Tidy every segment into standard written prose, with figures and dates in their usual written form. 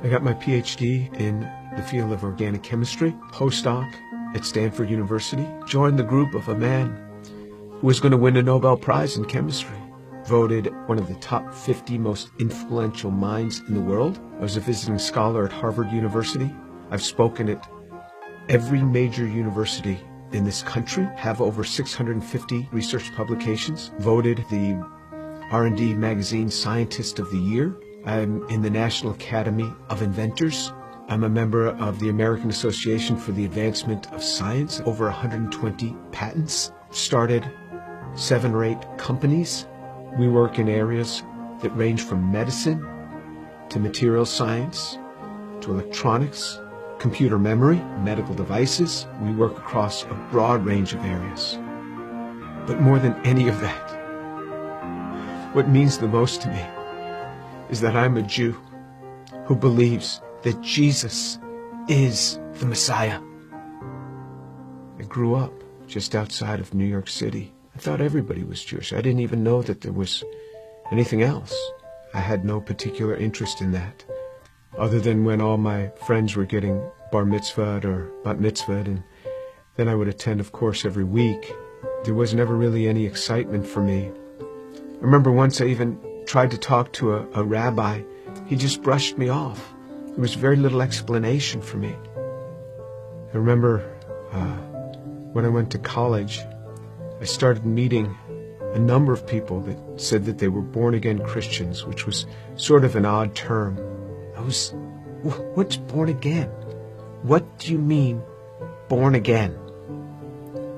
I got my PhD in the field of organic chemistry, postdoc at Stanford University, joined the group of a man who was going to win a Nobel Prize in chemistry, voted one of the top 50 most influential minds in the world. I was a visiting scholar at Harvard University. I've spoken at every major university in this country, have over 650 research publications, voted the R&D magazine Scientist of the Year. I'm in the National Academy of Inventors. I'm a member of the American Association for the Advancement of Science, over 120 patents. Started 7 or 8 companies. We work in areas that range from medicine to material science to electronics, computer memory, medical devices. We work across a broad range of areas. But more than any of that, what means the most to me is that I'm a Jew who believes that Jesus is the Messiah. I grew up just outside of New York City. I thought everybody was Jewish. I didn't even know that there was anything else. I had no particular interest in that, other than when all my friends were getting bar mitzvahed or bat mitzvahed, and then I would attend, of course, every week. There was never really any excitement for me. I remember once I even tried to talk to a rabbi. He just brushed me off. There was very little explanation for me. I remember when I went to college, I started meeting a number of people that said that they were born-again Christians, which was sort of an odd term. What's born again? What do you mean, born again?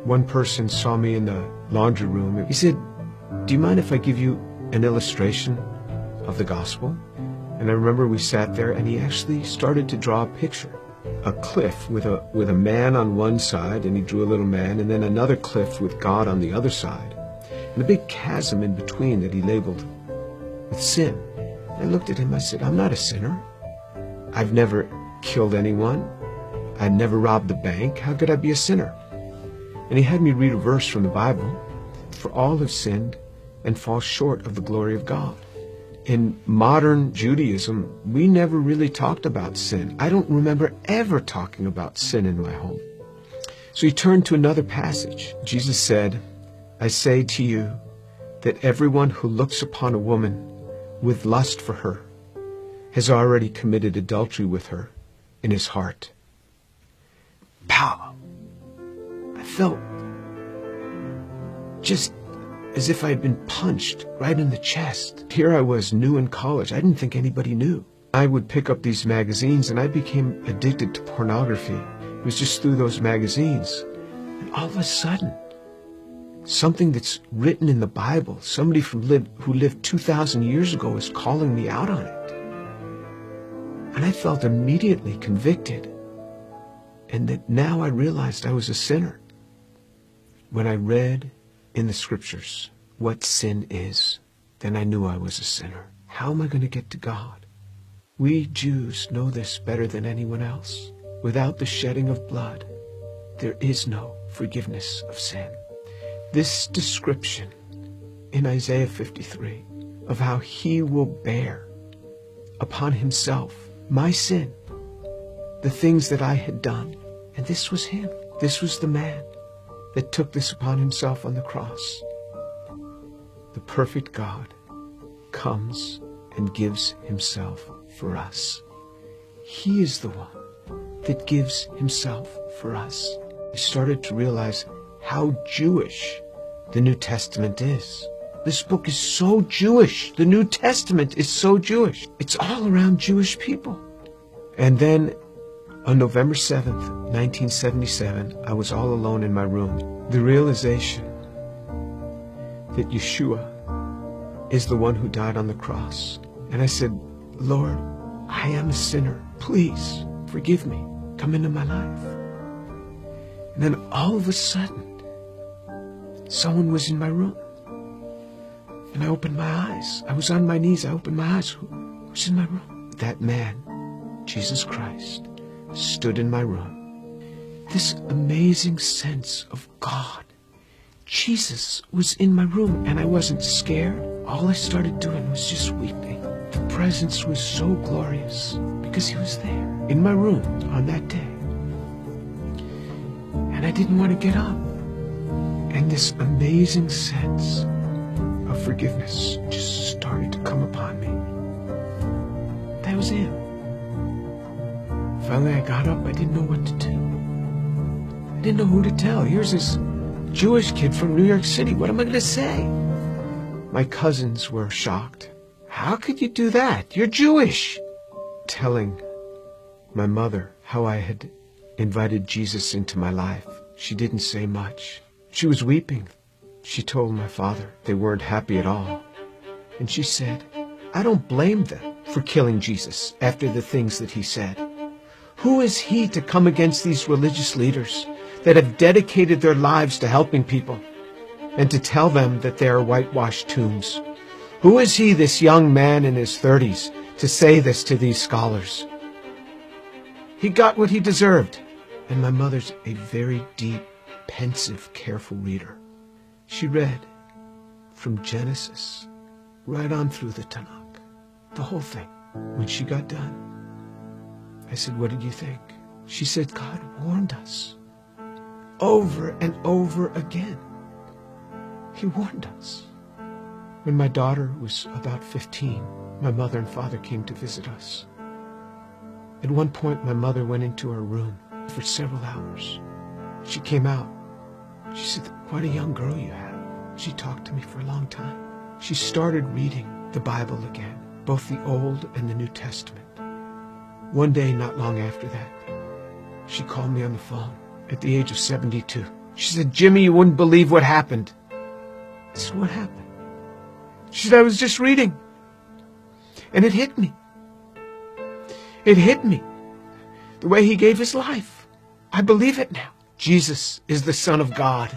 One person saw me in the laundry room. He said, "Do you mind if I give you an illustration of the gospel?" And I remember we sat there and he actually started to draw a picture. A cliff with a man on one side, and he drew a little man, and then another cliff with God on the other side, and a big chasm in between that he labeled with sin. I looked at him, I said, "I'm not a sinner. I've never killed anyone. I never robbed the bank. How could I be a sinner?" And he had me read a verse from the Bible. "For all have sinned and fall short of the glory of God." In modern Judaism, we never really talked about sin. I don't remember ever talking about sin in my home. So he turned to another passage. Jesus said, "I say to you that everyone who looks upon a woman with lust for her has already committed adultery with her in his heart." Pow! I felt just as if I had been punched right in the chest. Here I was, new in college. I didn't think anybody knew. I would pick up these magazines and I became addicted to pornography. It was just through those magazines. And all of a sudden, something that's written in the Bible, somebody who lived 2,000 years ago is calling me out on it. And I felt immediately convicted. And that now I realized I was a sinner. When I read in the scriptures what sin is, then I knew I was a sinner. How am I going to get to God? We Jews know this better than anyone else. Without the shedding of blood, there is no forgiveness of sin. This description in Isaiah 53 of how he will bear upon himself my sin, the things that I had done, and this was him. This was the man that took this upon himself on the cross. The perfect God comes and gives himself for us. He is the one that gives himself for us. I started to realize how Jewish the New Testament is. This book is so Jewish. The New Testament is so Jewish. It's all around Jewish people. And then on November 7th, 1977, I was all alone in my room. The realization that Yeshua is the one who died on the cross. And I said, "Lord, I am a sinner. Please forgive me. Come into my life." And then all of a sudden, someone was in my room. And I opened my eyes. I was on my knees. I opened my eyes. Who's in my room? That man, Jesus Christ, stood in my room. This amazing sense of God. Jesus was in my room, and I wasn't scared. All I started doing was just weeping. The presence was so glorious because he was there in my room on that day. And I didn't want to get up. And this amazing sense of forgiveness just started to come upon me. That was it. Finally, I got up. I didn't know what to do. I didn't know who to tell. Here's this Jewish kid from New York City. What am I going to say? My cousins were shocked. How could you do that? You're Jewish. Telling my mother how I had invited Jesus into my life. She didn't say much. She was weeping. She told my father they weren't happy at all. And she said, I don't blame them for killing Jesus after the things that he said. Who is he to come against these religious leaders that have dedicated their lives to helping people and to tell them that they are whitewashed tombs? Who is he, this young man in his 30s, to say this to these scholars? He got what he deserved. And my mother's a very deep, pensive, careful reader. She read from Genesis right on through the Tanakh, the whole thing. When she got done, I said, what did you think? She said, God warned us over and over again. He warned us. When my daughter was about 15, my mother and father came to visit us. At one point, my mother went into her room for several hours. She came out. She said, quite a young girl you have. She talked to me for a long time. She started reading the Bible again, both the Old and the New Testament. One day, not long after that, she called me on the phone at the age of 72. She said, Jimmy, you wouldn't believe what happened. I said, what happened? She said, I was just reading. And it hit me. It hit me. The way he gave his life. I believe it now. Jesus is the Son of God.